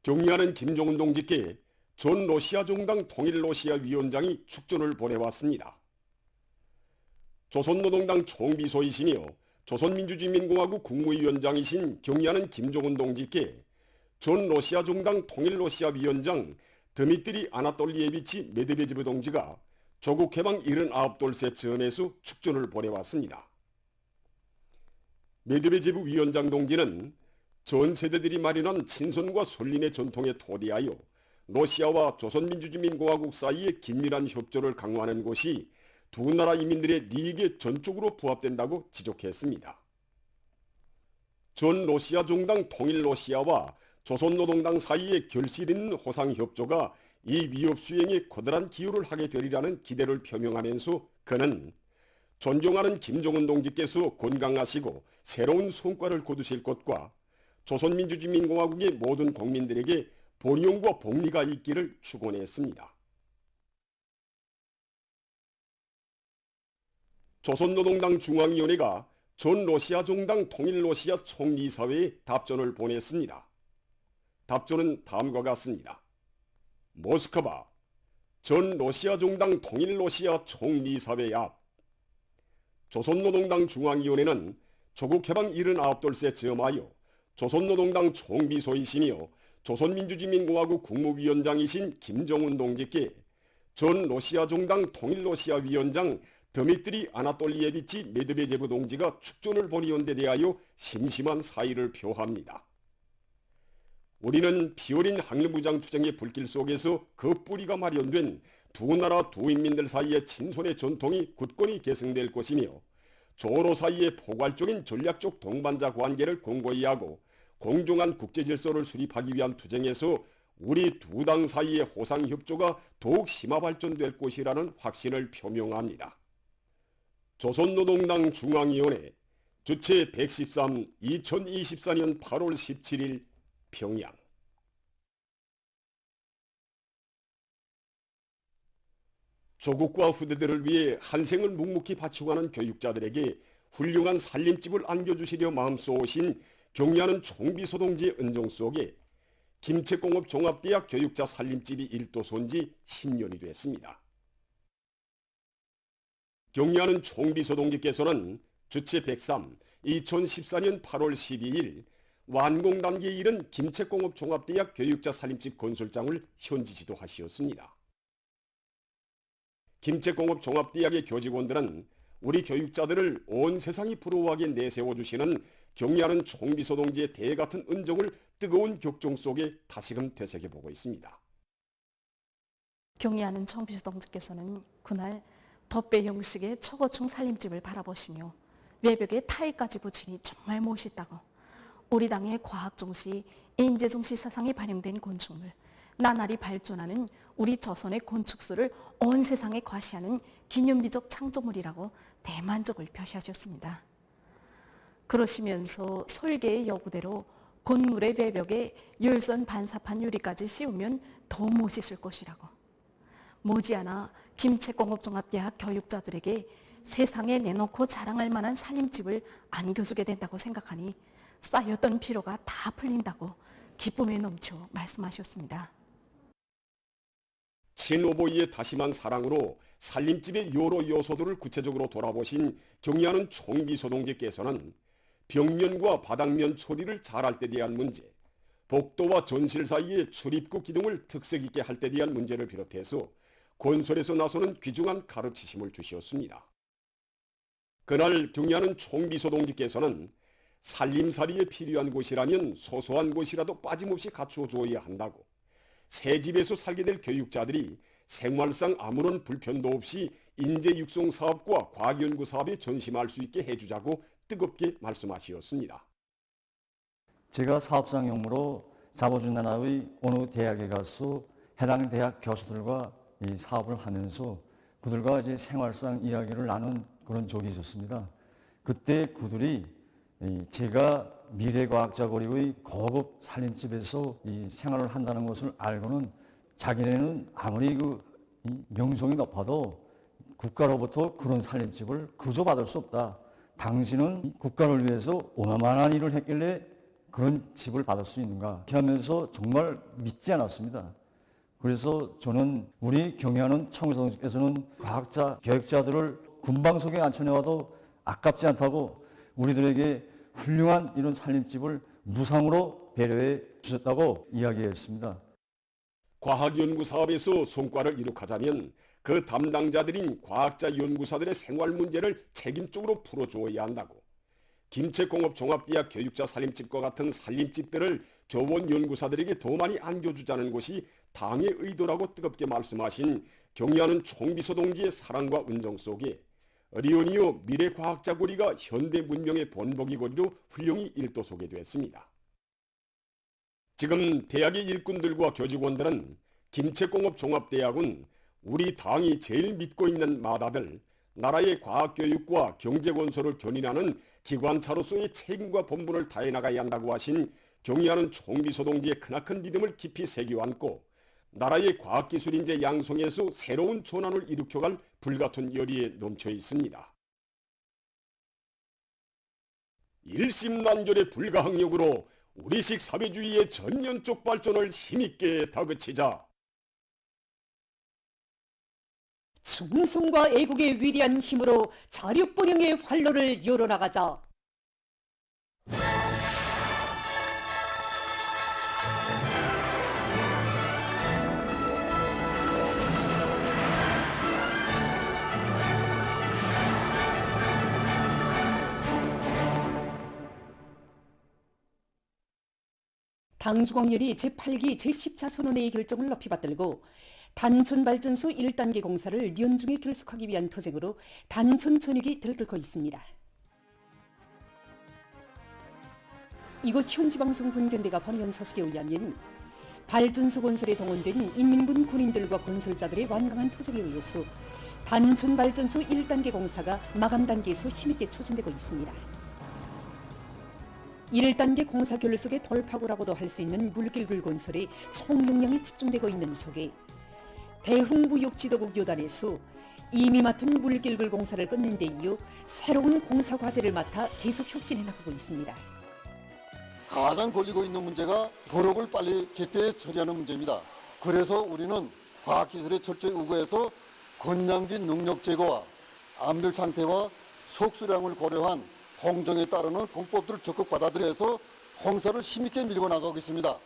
경리하는 김정은 동지께 전 러시아 정당 통일러시아 위원장이 축전을 보내왔습니다. 조선노동당 총비서이시며 조선민주주의인민공화국 국무위원장이신 경리하는 김정은 동지께 전 러시아 정당 통일러시아 위원장 드미트리 아나톨리에비치 메드베제브 동지가 조국 해방 79돌 전에서 축전을 보내왔습니다. 메드베제브 위원장 동지는 전 세대들이 마련한 친선과 선린의 전통에 토대하여 러시아와 조선민주주의인민공화국 사이의 긴밀한 협조를 강화하는 것이 두 나라 인민들의利益에 전적으로 부합된다고 지적했습니다. 전 러시아 정당 통일러시아와 조선노동당 사이의 결실 있는 호상협조가 이 위협 수행에 커다란 기여를 하게 되리라는 기대를 표명하면서 그는 존경하는 김정은 동지께서 건강하시고 새로운 성과를 거두실 것과 조선민주주의인민공화국의 모든 국민들에게 번영과 복리가 있기를 축원했습니다. 조선노동당 중앙위원회가 전 러시아 정당 통일러시아 총리사회에 답전을 보냈습니다. 답전은 다음과 같습니다. 모스크바 전 러시아 정당 통일러시아 총리사회 앞 조선노동당 중앙위원회는 조국 해방 79돌 즈음하여 조선노동당 총비서이시며 조선민주주의인민공화국 국무위원장이신 김정은 동지께 전 러시아 정당 통일러시아 위원장 드미트리 아나톨리에비치 메드베제브 동지가 축전을 보내온 데 대하여 심심한 사의를 표합니다. 우리는 피어린 항일무장 투쟁의 불길 속에서 그 뿌리가 마련된 두 나라 두 인민들 사이의 친손의 전통이 굳건히 계승될 것이며 조로 사이의 포괄적인 전략적 동반자 관계를 공고히 하고 공정한 국제질서를 수립하기 위한 투쟁에서 우리 두 당 사이의 호상협조가 더욱 심화 발전될 것이라는 확신을 표명합니다. 조선노동당 중앙위원회 주최 113 2024년 8월 17일 평양. 조국과 후대들을 위해 한 생을 묵묵히 바치고가는 교육자들에게 훌륭한 살림집을 안겨주시려 마음쏘으신 경리하는 총비서동지의 은정 속에 김책공업 종합대학 교육자 살림집이 일도소인 지 10년이 됐습니다. 경리하는 총비서동지께서는 주최 103 2014년 8월 12일 완공 단계에 이른 김책공업 종합대학 교육자 살림집 건설장을 현지 지도하시었습니다. 김책공업 종합대학의 교직원들은 우리 교육자들을 온 세상이 부러워하게 내세워주시는 경리하는 총비서동지의 대같은 은정을 뜨거운 격정 속에 다시금 되새겨보고 있습니다. 경리하는 총비서동지께서는 그날 덧배 형식의 초고층 살림집을 바라보시며 외벽에 타일까지 붙이니 정말 멋있다고 우리 당의 과학중시, 인재중시 사상이 반영된 건축물, 나날이 발전하는 우리 조선의 건축술을 온 세상에 과시하는 기념비적 창조물이라고 대만족을 표시하셨습니다. 그러시면서 설계의 요구대로 건물의 외벽에 열선 반사판 유리까지 씌우면 더 멋있을 것이라고 머지않아 김책공업종합대학 교육자들에게 세상에 내놓고 자랑할 만한 살림집을 안겨주게 된다고 생각하니 쌓였던 피로가 다 풀린다고 기쁨에 넘쳐 말씀하셨습니다. 친오보이의 다심한 사랑으로 살림집의 여러 요소들을 구체적으로 돌아보신 경리하는 총비서동지께서는 벽면과 바닥면 처리를 잘할 때 대한 문제, 복도와 전실 사이의 출입구 기둥을 특색 있게 할 때 대한 문제를 비롯해서 건설에서 나서는 귀중한 가르치심을 주시었습니다. 그날 경리하는 총비서동지께서는 살림살이에 필요한 곳이라면 소소한 곳이라도 빠짐없이 갖추어줘야 한다고, 새 집에서 살게 될 교육자들이 생활상 아무런 불편도 없이 인재 육성 사업과 과학연구 사업에 전심할 수 있게 해주자고 뜨겁게 말씀하시었습니다. 제가 사업상 용무로 잡아준 나라의 어느 대학에 가서 해당 대학 교수들과 이 사업을 하면서 그들과 이제 생활상 이야기를 나눈 그런 적이 있었습니다. 그때 그들이 제가 미래과학자거리의 고급 살림집에서 이 생활을 한다는 것을 알고는 자기네는 아무리 명성이 높아도 국가로부터 그런 살림집을 그저 받을 수 없다. 당신은 국가를 위해서 어마어마한 일을 했길래 그런 칩을 받을 수 있는가 이렇게 하면서 정말 믿지 않았습니다. 그래서 저는 우리 경의하는 청소년께서는 과학자, 교육자들을 군방 속에 앉혀내와도 아깝지 않다고 우리들에게 훌륭한 이런 살림집을 무상으로 배려해 주셨다고 이야기했습니다. 과학연구 사업에서 성과를 이룩하자면 그 담당자들인 과학자 연구사들의 생활 문제를 책임적으로 풀어주어야 한다고, 김책공업종합대학 교육자 살림집과 같은 살림집들을 교원 연구사들에게 더 많이 안겨주자는 것이 당의 의도라고 뜨겁게 말씀하신 경의하는 총비서 동지의 사랑과 은정 속에 리오니오 미래과학자 고리가 현대 문명의 본보기 고리로 훌륭히 일도소개되었습니다. 지금 대학의 일꾼들과 교직원들은 김책공업종합대학은 우리 당이 제일 믿고 있는 마다들, 나라의 과학교육과 경제건설을 견인하는 기관차로서의 책임과 본분을 다해 나가야 한다고 하신 경의하는 총비서 동지의 크나큰 믿음을 깊이 새겨 안고 나라의 과학기술 인재 양성에서 새로운 전환을 일으켜갈 불같은 열의에 넘쳐 있습니다. 일심난결의 불가항력으로 우리식 사회주의의 전면적 발전을 힘있게 다그치자. 충성과 애국의 위대한 힘으로 자력번영의 활로를 열어나가자. 당중앙열이 제8기 제10차 선언회의 결정을 높이 받들고 단천발전소 1단계 공사를 연중에 결속하기 위한 투쟁으로 단천전역이 들끓고 있습니다. 이곳 현지방송 군견대가 보내온 소식에 의하면 발전소 건설에 동원된 인민군 군인들과 건설자들의 완강한 투쟁에 의해서 단천발전소 1단계 공사가 마감 단계에서 힘있게 추진되고 있습니다. 1단계 공사 결속의 돌파구라고도 할 수 있는 물길굴 건설에 총력량이 집중되고 있는 속에 대흥부육지도국 요단에서 이미 맡은 물길굴 공사를 끝낸 데 이어 새로운 공사 과제를 맡아 계속 혁신해 나가고 있습니다. 가장 걸리고 있는 문제가 버럭을 빨리 제때 처리하는 문제입니다. 그래서 우리는 과학기술의 철저히 우구해서 건량기 능력 제고와 암벽 상태와 속수량을 고려한 공정에 따르는 공법들을 적극 받아들여서 공사를 힘있게 밀고 나가고 있습니다.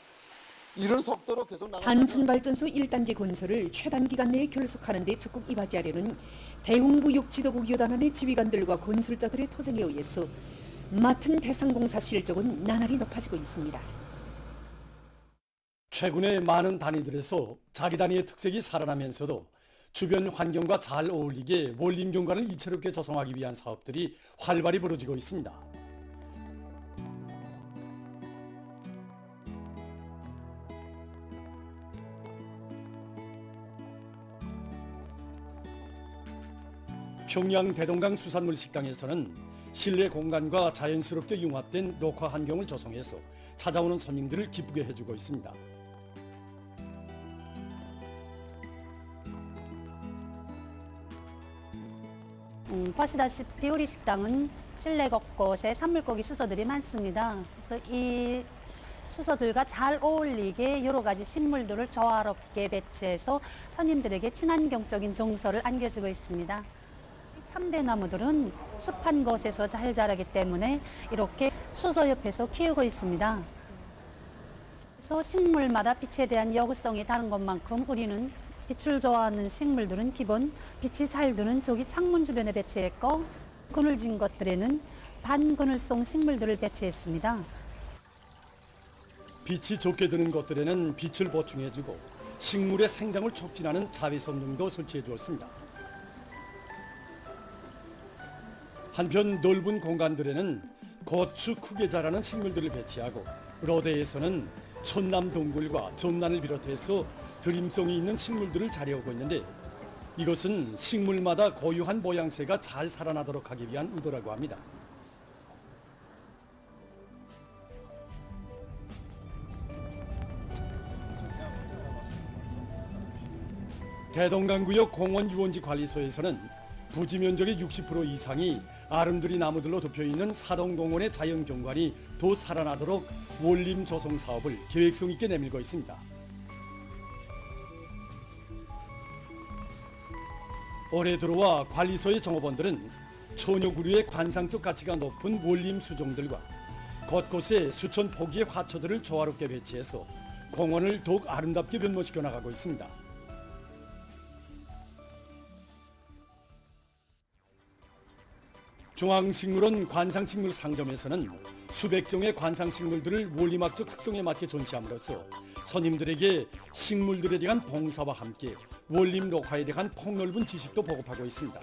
이런 속도로 계속 단순발전소 1단계 건설을 최단 기간 내에 결속하는 데 적극 이바지하려는 대흥부육지도국 요단안의 지휘관들과 건설자들의 투쟁에 의해서 맡은 대상공사 실적은 나날이 높아지고 있습니다. 최근에 많은 단위들에서 자기 단위의 특색이 살아나면서도 주변 환경과 잘 어울리게 원림 경관을 이채롭게 조성하기 위한 사업들이 활발히 벌어지고 있습니다. 평양 대동강 수산물 식당에서는 실내 공간과 자연스럽게 융합된 녹화 환경을 조성해서 찾아오는 손님들을 기쁘게 해주고 있습니다. 보시다시피 우리 식당은 실내 곳곳에 산물고기 수저들이 많습니다. 그래서 이 수저들과 잘 어울리게 여러 가지 식물들을 조화롭게 배치해서 손님들에게 친환경적인 정서를 안겨주고 있습니다. 참대나무들은 습한 곳에서 잘 자라기 때문에 이렇게 수저 옆에서 키우고 있습니다. 그래서 식물마다 빛에 대한 여구성이 다른 것만큼 우리는 빛을 좋아하는 식물들은 기본 빛이 잘 드는 저기 창문 주변에 배치했고, 그늘진 것들에는 반그늘성 식물들을 배치했습니다. 빛이 좋게 드는 것들에는 빛을 보충해주고 식물의 생장을 촉진하는 자외선 등도 설치해 주었습니다. 한편 넓은 공간들에는 고추 크게 자라는 식물들을 배치하고, 로데에서는 천남 동굴과 전란을 비롯해서 드림성이 있는 식물들을 자리하고 있는데, 이것은 식물마다 고유한 모양새가 잘 살아나도록 하기 위한 의도라고 합니다. 대동강구역 공원 유원지 관리소에서는 부지 면적의 60% 이상이 아름드리 나무들로 덮여있는 사동공원의 자연경관이 더 살아나도록 원림 조성 사업을 계획성 있게 내밀고 있습니다. 올해 들어와 관리소의 종업원들은 처녀구류의 관상적 가치가 높은 원림 수종들과 곳곳에 수천 포기의 화초들을 조화롭게 배치해서 공원을 더욱 아름답게 변모시켜 나가고 있습니다. 중앙식물원 관상식물 상점에서는 수백 종의 관상식물들을 원리학적 특성에 맞게 전시함으로써 손님들에게 식물들에 대한 봉사와 함께 원림 녹화에 대한 폭넓은 지식도 보급하고 있습니다.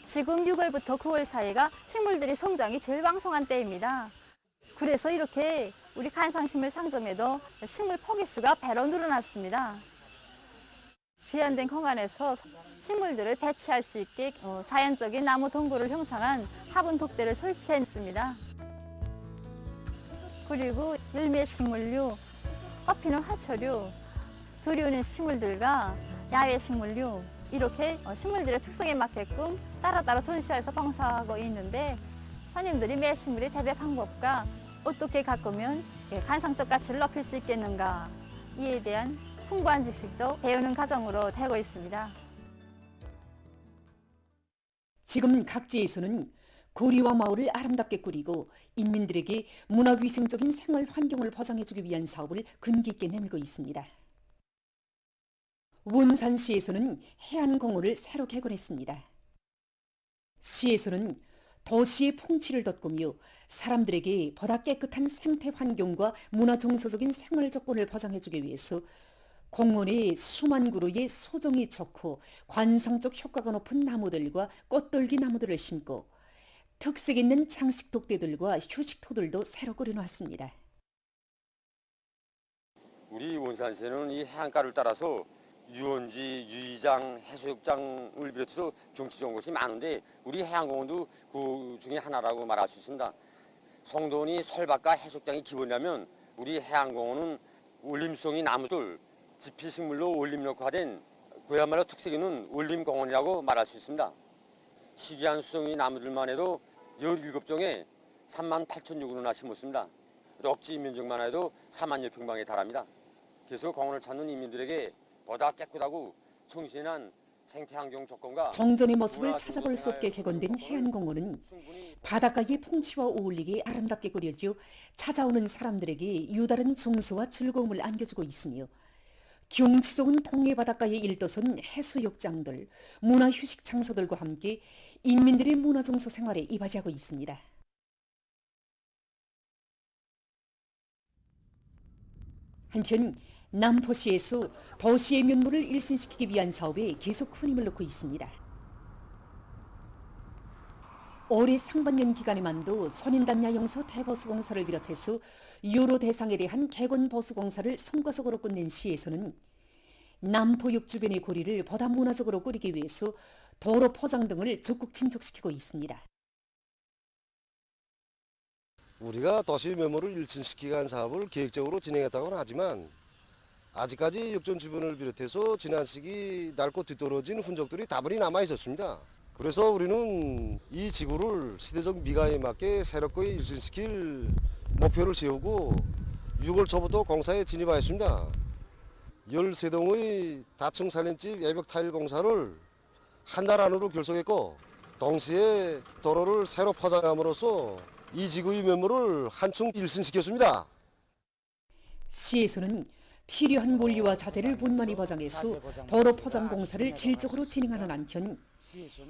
지금 6월부터 9월 사이가 식물들이 성장이 제일 왕성한 때입니다. 그래서 이렇게 우리 관상식물 상점에도 식물 포기수가 배로 늘어났습니다. 제한된 공간에서 식물들을 배치할 수 있게 자연적인 나무 동굴을 형성한 화분 독대를 설치했습니다. 그리고 열매 식물류, 꽃피는 화초류, 들이오는 식물들과 야외 식물류, 이렇게 식물들의 특성에 맞게끔 따로따로 전시해서 봉사하고 있는데, 손님들이 매 식물의 재배 방법과 어떻게 가꾸면 관상적 가치를 높일 수 있겠는가, 이에 대한 풍부한 지식도 배우는 과정으로 되고 있습니다. 지금 각지에서는 고리와 마을을 아름답게 꾸리고 인민들에게 문화위생적인 생활 환경을 보장해주기 위한 사업을 근기 있게 내밀고 있습니다. 원산시에서는 해안공원을 새로 개건했습니다. 시에서는 도시의 풍치를 돋구며 사람들에게 보다 깨끗한 생태 환경과 문화 정서적인 생활 조건을 보장해주기 위해서 공원에 수만 그루의 소종이 좋고 관상적 효과가 높은 나무들과 꽃돌기 나무들을 심고 특색 있는 장식 독대들과 휴식토들도 새로 꾸려놨습니다. 우리 원산시는 이 해안가를 따라서 유원지, 유의장, 해수욕장을 비롯해서 경치 좋은 곳이 많은데 우리 해안공원도 그 중에 하나라고 말할 수 있습니다. 송도원이 설밭과 해수욕장이 기본이라면 우리 해안공원은 원림성이 나무들, 지피식물로 원림 녹화된 그야말로 특색 있는 원림공원이라고 말할 수 있습니다. 희귀한 수종이 나무들만 해도 17종에 38,600원이나 심었습니다. 럭지 면적만 해도 4만여 평방에 달합니다. 그래서 공원을 찾는 인민들에게 보다 깨끗하고 청신한 생태환경 조건과 정전의 모습을 찾아볼 수 없게 개건된 해안공원은 바닷가의 풍치와 어울리게 아름답게 꾸려져 찾아오는 사람들에게 유다른 정서와 즐거움을 안겨주고 있으며 경치 좋은 동해 바닷가에 일도선 해수욕장들, 문화휴식 장소들과 함께 인민들의 문화정서 생활에 이바지하고 있습니다. 한편 남포시에서 도시의 면모를 일신시키기 위한 사업에 계속 큰 힘을 넣고 있습니다. 올해 상반년 기간에만도 선인단 야영소 대보수공사를 비롯해서 여러 대상에 대한 개건 보수공사를 성과적으로 끝낸 시에서는 남포역 주변의 거리를 보다 문화적으로 꾸리기 위해서 도로 포장 등을 적극 진척시키고 있습니다. 우리가 도시 면모를 일진시키기 위한 사업을 계획적으로 진행했다고는 하지만 아직까지 역전 주변을 비롯해서 지난 시기 낡고 뒤떨어진 흔적들이 다분히 남아 있었습니다. 그래서 우리는 이 지구를 시대적 미가에 맞게 새롭게 일진시킬 목표를 세우고 6월 초부터 공사에 진입하였습니다. 13동의 다층 살림집 외벽 타일 공사를 한 달 안으로 결속했고 동시에 도로를 새로 포장함으로써 이 지구의 면모를 한층 일신시켰습니다. 시에서는 필요한 원리와 자재를 원만히 보장해서 도로 포장 공사를 질적으로 진행하는 한편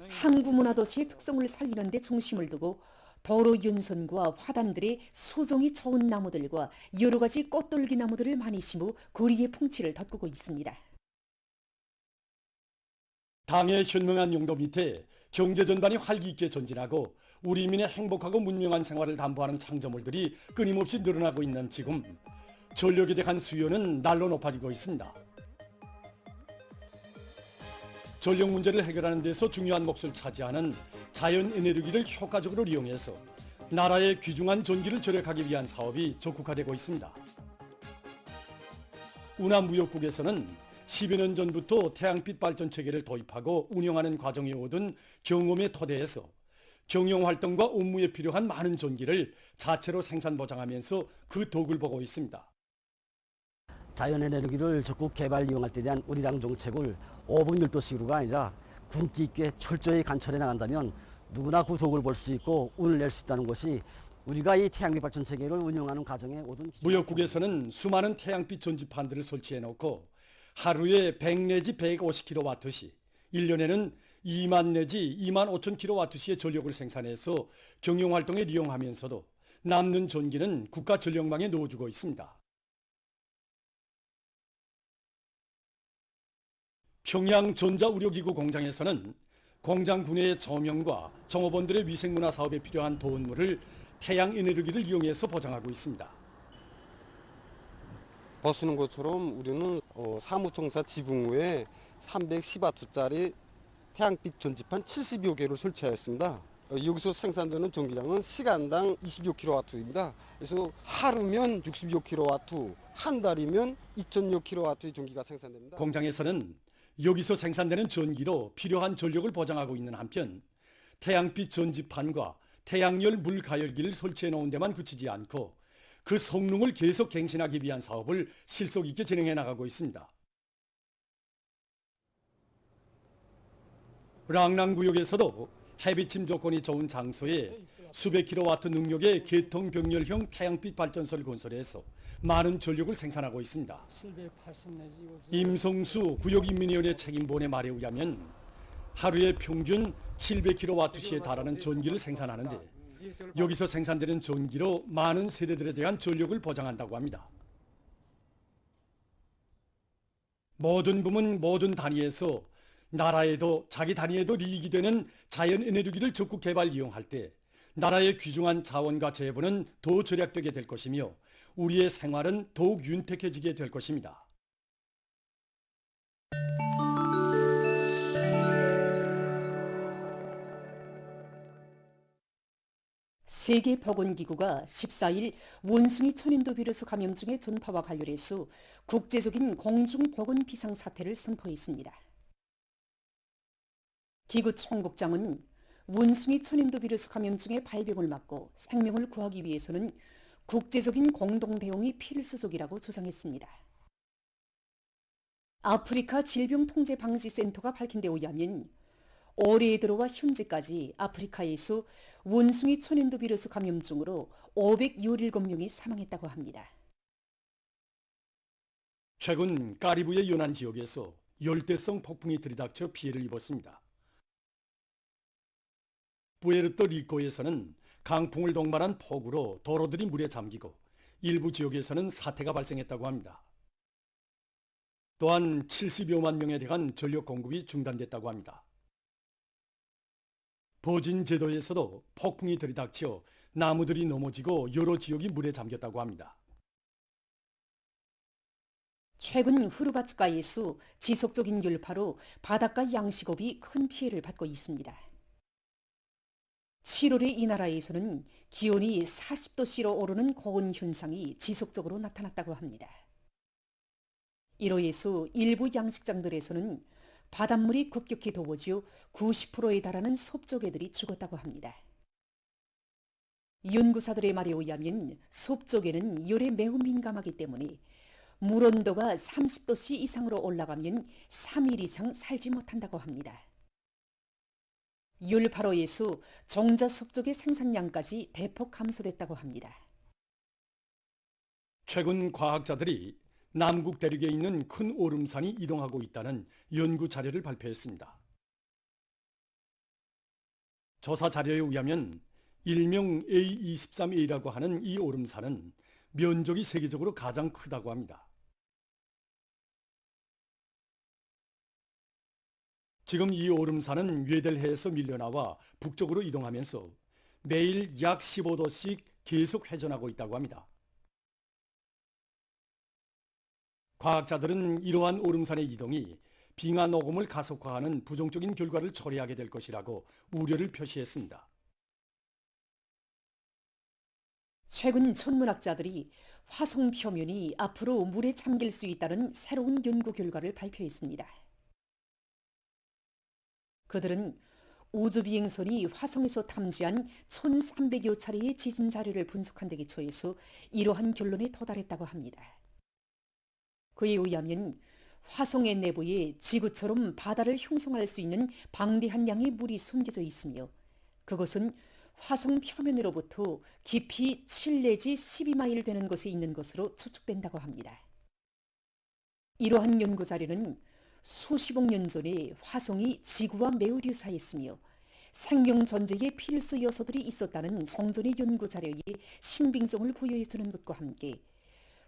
항구 문화도시의 특성을 살리는 데 중심을 두고 도로 연선과 화단들의 수종이 좋은 나무들과 여러 가지 꽃돌기 나무들을 많이 심어 거리의 풍치를 돋구고 있습니다. 당의 현명한 용도 밑에 경제 전반이 활기 있게 전진하고 우리 민의 행복하고 문명한 생활을 담보하는 창조물들이 끊임없이 늘어나고 있는 지금 전력에 대한 수요는 날로 높아지고 있습니다. 전력 문제를 해결하는 데서 중요한 몫을 차지하는 자연 에너지를 효과적으로 이용해서 나라의 귀중한 전기를 절약하기 위한 사업이 적극화되고 있습니다. 운하무역국에서는 10여 년 전부터 태양빛 발전 체계를 도입하고 운영하는 과정에 얻은 경험에 토대해서 경영활동과 업무에 필요한 많은 전기를 자체로 생산 보장하면서 그 덕을 보고 있습니다. 자연에너지를 적극 개발 이용할 때 대한 우리 당 정책을 5분 12시로가 아니라 군기 있게 철저히 관철해 나간다면 누구나 그 덕을 볼 수 있고 운을 낼 수 있다는 것이 우리가 이 태양빛 발전 체계를 운영하는 과정에 얻은 무역국에서는 수많은 태양빛 전지판들을 설치해 놓고 하루에 100 내지 150kW시, 1년에는 2만 내지 2만 5천 kW시의 전력을 생산해서 경영활동에 이용하면서도 남는 전기는 국가 전력망에 넣어주고 있습니다. 평양 전자우려기구 공장에서는 공장 구내의 조명과 종업원들의 위생문화 사업에 필요한 도움물을 태양에너지를 이용해서 보장하고 있습니다. 보시는 것처럼 우리는 사무청사 지붕 위에 310W짜리 태양빛 전지판 70여 개를 설치하였습니다. 여기서 생산되는 전기량은 시간당 26kW입니다. 그래서 하루면 66kW, 한 달이면 2000kW의 전기가 생산됩니다. 공장에서는 여기서 생산되는 전기로 필요한 전력을 보장하고 있는 한편 태양빛 전지판과 태양열 물가열기를 설치해 놓은 데만 그치지 않고 그 성능을 계속 갱신하기 위한 사업을 실속 있게 진행해 나가고 있습니다. 랑랑구역에서도 해비침 조건이 좋은 장소에 수백 킬로와트 능력의 개통병렬형 태양빛 발전소를 건설해서 많은 전력을 생산하고 있습니다. 임성수 구역인민위원회 책임본의 말에 의하면 하루에 평균 700kW시에 달하는 전기를 생산하는데 여기서 생산되는 전기로 많은 세대들에 대한 전력을 보장한다고 합니다. 모든 부문 모든 단위에서 나라에도 자기 단위에도 이익이 되는 자연 에너지를 적극 개발 이용할 때 나라의 귀중한 자원과 재본은 더 절약되게 될 것이며 우리의 생활은 더욱 윤택해지게 될 것입니다. 세계보건기구가 14일 원숭이 천연두 비루스 감염증의 전파와 관련해서 국제적인 공중보건 비상사태를 선포했습니다. 기구 총국장은 원숭이 천연두 비루스 감염증의 발병을 막고 생명을 구하기 위해서는 국제적인 공동대응이 필수적이라고 주장했습니다. 아프리카 질병통제방지센터가 밝힌 데 의하면 올해 들어와 현재까지 아프리카에서 원숭이 천연두 비루스 감염증으로 517명이 사망했다고 합니다. 최근 카리브해 연안 지역에서 열대성 폭풍이 들이닥쳐 피해를 입었습니다. 부에르토 리코에서는 강풍을 동반한 폭우로 도로들이 물에 잠기고 일부 지역에서는 사태가 발생했다고 합니다. 또한 70여만 명에 대한 전력 공급이 중단됐다고 합니다. 버진 제도에서도 폭풍이 들이닥쳐 나무들이 넘어지고 여러 지역이 물에 잠겼다고 합니다. 최근 흐르바츠가에서 지속적인 열파로 바닷가 양식업이 큰 피해를 받고 있습니다. 7월에 이 나라에서는 기온이 40도씨로 오르는 고온 현상이 지속적으로 나타났다고 합니다. 이로 인해서 일부 양식장들에서는 바닷물이 급격히 더워져 90%에 달하는 섭조개들이 죽었다고 합니다. 연구사들의 말에 의하면 섭조개는 열에 매우 민감하기 때문에 물 온도가 30도씨 이상으로 올라가면 3일 이상 살지 못한다고 합니다. 열파로에서 종자 섭조개 생산량까지 대폭 감소됐다고 합니다. 최근 과학자들이 남극 대륙에 있는 큰 오름산이 이동하고 있다는 연구 자료를 발표했습니다. 조사 자료에 의하면 일명 A23A라고 하는 이 오름산은 면적이 세계적으로 가장 크다고 합니다. 지금 이 오름산은 웨델해에서 밀려나와 북쪽으로 이동하면서 매일 약 15도씩 계속 회전하고 있다고 합니다. 과학자들은 이러한 오름산의 이동이 빙하 녹음을 가속화하는 부정적인 결과를 초래하게 될 것이라고 우려를 표시했습니다. 최근 천문학자들이 화성 표면이 앞으로 물에 잠길 수 있다는 새로운 연구 결과를 발표했습니다. 그들은 우주비행선이 화성에서 탐지한 1300여 차례의 지진 자료를 분석한 데 기초해서 이러한 결론에 도달했다고 합니다. 그에 의하면 화성의 내부에 지구처럼 바다를 형성할 수 있는 방대한 양의 물이 숨겨져 있으며 그것은 화성 표면으로부터 깊이 7 내지 12마일 되는 곳에 있는 것으로 추측된다고 합니다. 이러한 연구 자료는 수십억 년 전에 화성이 지구와 매우 유사했으며 생명 존재에 필수 요소들이 있었다는 성전의 연구 자료에 신빙성을 부여해주는 것과 함께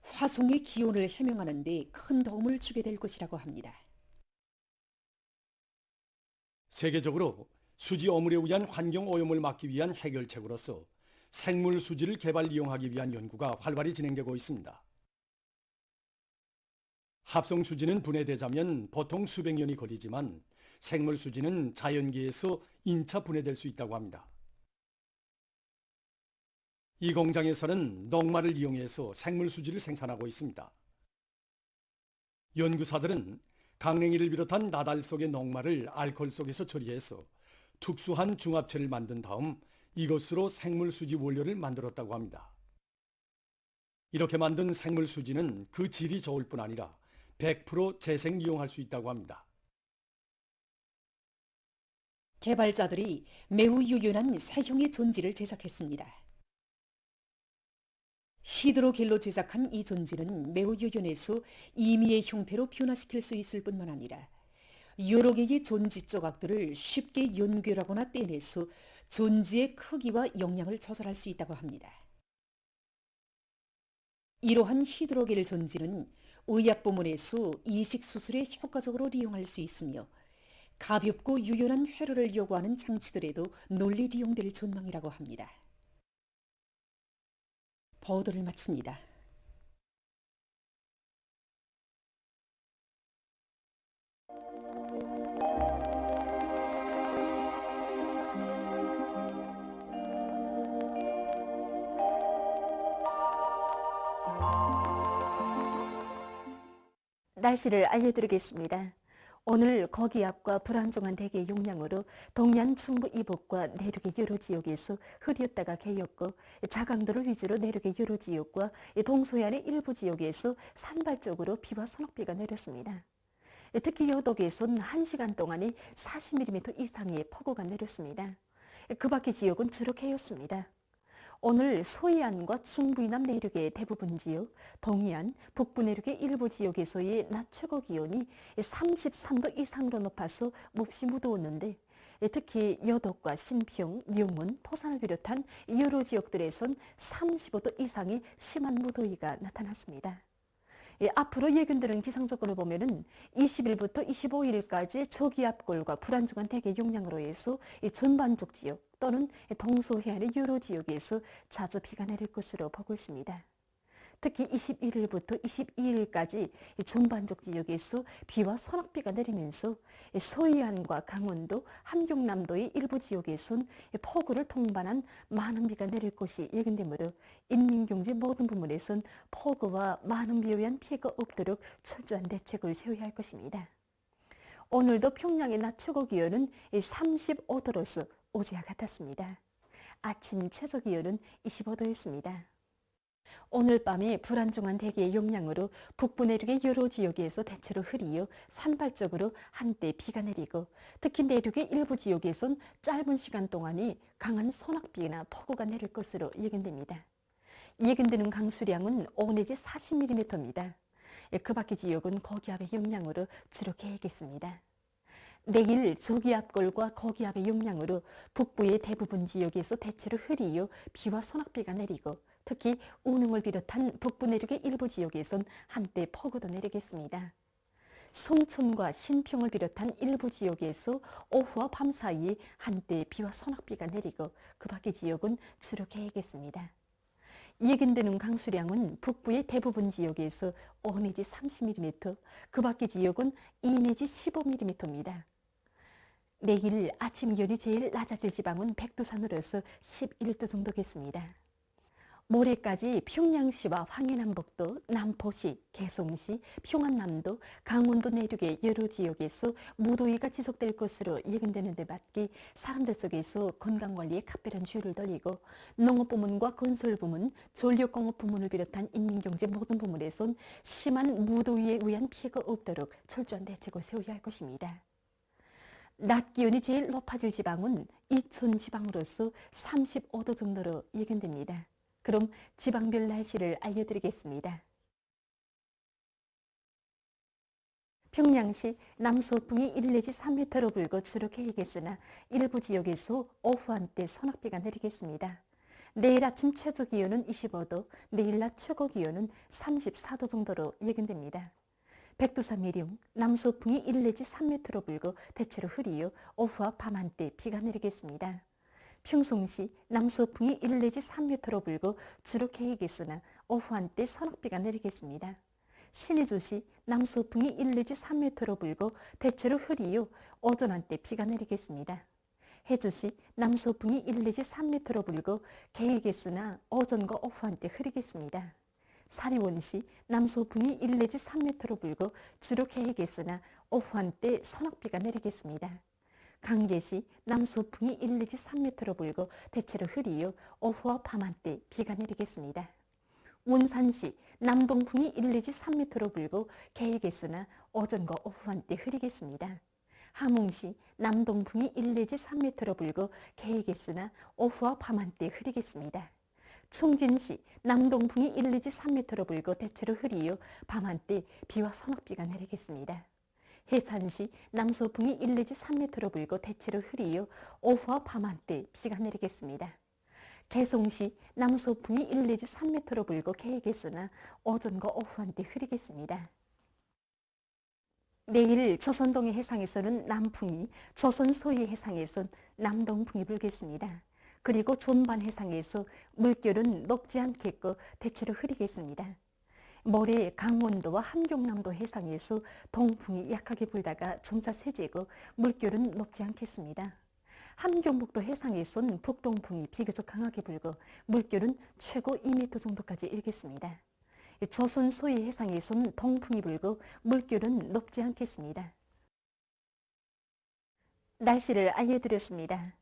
화성의 기온을 해명하는 데 큰 도움을 주게 될 것이라고 합니다. 세계적으로 수지 어물에 의한 환경 오염을 막기 위한 해결책으로서 생물 수지를 개발 이용하기 위한 연구가 활발히 진행되고 있습니다. 합성 수지는 분해되자면 보통 수백 년이 걸리지만 생물 수지는 자연계에서 인차 분해될 수 있다고 합니다. 이 공장에서는 녹말을 이용해서 생물 수지를 생산하고 있습니다. 연구사들은 강냉이를 비롯한 나달 속의 녹말을 알코올 속에서 처리해서 특수한 중합체를 만든 다음 이것으로 생물 수지 원료를 만들었다고 합니다. 이렇게 만든 생물 수지는 그 질이 좋을 뿐 아니라 100% 재생 이용할 수 있다고 합니다. 개발자들이 매우 유연한 새형의 전지를 제작했습니다. 히드로겔로 제작한 이 전지는 매우 유연해서 임의의 형태로 변화시킬 수 있을 뿐만 아니라 여러 개의 전지 조각들을 쉽게 연결하거나 떼내서 전지의 크기와 영향을 조절할 수 있다고 합니다. 이러한 히드로겔 전지는 의약 부문에서 이식 수술에 효과적으로 이용할 수 있으며 가볍고 유연한 회로를 요구하는 장치들에도 널리 이용될 전망이라고 합니다. 보도를 마칩니다. 날씨를 알려드리겠습니다. 오늘 거기압과 불안정한 대기의 영향으로 동해안 중부 이북과 내륙의 여러 지역에서 흐렸다가 개였고 자강도를 위주로 내륙의 여러 지역과 동서해안의 일부 지역에서 산발적으로 비와 소낙비가 내렸습니다. 특히 여독에선 1시간 동안에 40mm 이상의 폭우가 내렸습니다. 그 밖의 지역은 주로 개였습니다. 오늘 서해안과 중부 이남 내륙의 대부분 지역, 동해안, 북부 내륙의 일부 지역에서의 낮 최고 기온이 33도 이상으로 높아서 몹시 무더웠는데 특히 여독과 신평, 룡문, 포산을 비롯한 여러 지역들에선 35도 이상의 심한 무더위가 나타났습니다. 앞으로 예견되는 기상조건을 보면은 20일부터 25일까지 저기압골과 불안정한 대기 영향으로 해서 전반적 지역 또는 동서해안의 여러 지역에서 자주 비가 내릴 것으로 보고 있습니다. 특히 21일부터 22일까지 전반적 지역에서 비와 소낙비가 내리면서 서해안과 강원도, 함경남도의 일부 지역에선 폭우를 동반한 많은 비가 내릴 것이 예견되므로 인민경제 모든 부문에선 폭우와 많은 비에 의한 피해가 없도록 철저한 대책을 세워야 할 것입니다. 오늘도 평양의 낮 최고 기온은 35도로서 어제와 같았습니다. 아침 최저 기온은 25도였습니다. 오늘 밤에 불안정한 대기의 영향으로 북부 내륙의 여러 지역에서 대체로 흐리요 산발적으로 한때 비가 내리고 특히 내륙의 일부 지역에선 짧은 시간 동안에 강한 소낙비나 폭우가 내릴 것으로 예견됩니다. 예견되는 강수량은 5 내지 40mm입니다. 그 밖의 지역은 고기압의 영향으로 주로 개겠습니다. 내일 저기압골과 고기압의 영향으로 북부의 대부분 지역에서 대체로 흐리요 비와 소낙비가 내리고 특히 우능을 비롯한 북부 내륙의 일부 지역에선 한때 폭우도 내리겠습니다. 송천과 신평을 비롯한 일부 지역에서 오후와 밤 사이에 한때 비와 소낙비가 내리고 그 밖의 지역은 주로 개겠습니다. 예견되는 강수량은 북부의 대부분 지역에서 5 내지 30mm, 그 밖의 지역은 2 내지 15mm입니다. 내일 아침 기온이 제일 낮아질 지방은 백두산으로서 11도 정도겠습니다. 모레까지 평양시와 황해남북도, 남포시, 개송시, 평안남도, 강원도 내륙의 여러 지역에서 무더위가 지속될 것으로 예견되는 데 맞게 사람들 속에서 건강관리에 각별한 주의를 돌리고 농업부문과 건설부문, 전력공업부문을 비롯한 인민경제 모든 부문에선 심한 무더위에 의한 피해가 없도록 철저한 대책을 세워야 할 것입니다. 낮 기온이 제일 높아질 지방은 이천 지방으로서 35도 정도로 예견됩니다. 그럼 지방별 날씨를 알려드리겠습니다. 평양시 남서풍이 1 내지 3m로 불고 주로 계획했으나 일부 지역에서 오후 한때 소낙비가 내리겠습니다. 내일 아침 최저 기온은 25도, 내일 낮 최고 기온은 34도 정도로 예견됩니다. 백두산 미령, 남서풍이 1 내지 3m로 불고 대체로 흐리요 오후와 밤 한때 비가 내리겠습니다. 평송시 남서풍이 1 내지 3m로 불고 주로 계획했으나 오후 한때 서낙비가 내리겠습니다. 신의주시 남서풍이 1 내지 3m로 불고 대체로 흐리요 오전 한때 비가 내리겠습니다. 해주시 남서풍이 1 내지 3m로 불고 계획했으나 오전과 오후 한때 흐리겠습니다. 사리원시 남서풍이 1 내지 3m로 불고 주로 계획했으나 오후 한때 서낙비가 내리겠습니다. 강계시 남서풍이 1 내지 3m로 불고 대체로 흐리요 오후와 밤 한때 비가 내리겠습니다. 원산시 남동풍이 1 내지 3m로 불고 계획했으나 오전과 오후 한때 흐리겠습니다. 함흥시 남동풍이 1 내지 3m로 불고 계획했으나 오후와 밤 한때 흐리겠습니다. 총진시 남동풍이 1 내지 3m로 불고 대체로 흐리요 밤 한때 비와 서낙비가 내리겠습니다. 해산시 남서풍이 1 내지 3m로 불고 대체로 흐리요 오후와 밤 한때 비가 내리겠습니다. 개송시 남서풍이 1 내지 3m로 불고 계획했으나 오전과 오후 한때 흐리겠습니다. 내일 조선동해 해상에서는 남풍이, 조선 서해 해상에선 남동풍이 불겠습니다. 그리고 존반 해상에서 물결은 높지 않겠고 대체로 흐리겠습니다. 모레 강원도와 함경남도 해상에서 동풍이 약하게 불다가 점차 세지고 물결은 높지 않겠습니다. 함경북도 해상에선 북동풍이 비교적 강하게 불고 물결은 최고 2m 정도까지 일겠습니다. 조선 서해 해상에선 동풍이 불고 물결은 높지 않겠습니다. 날씨를 알려드렸습니다.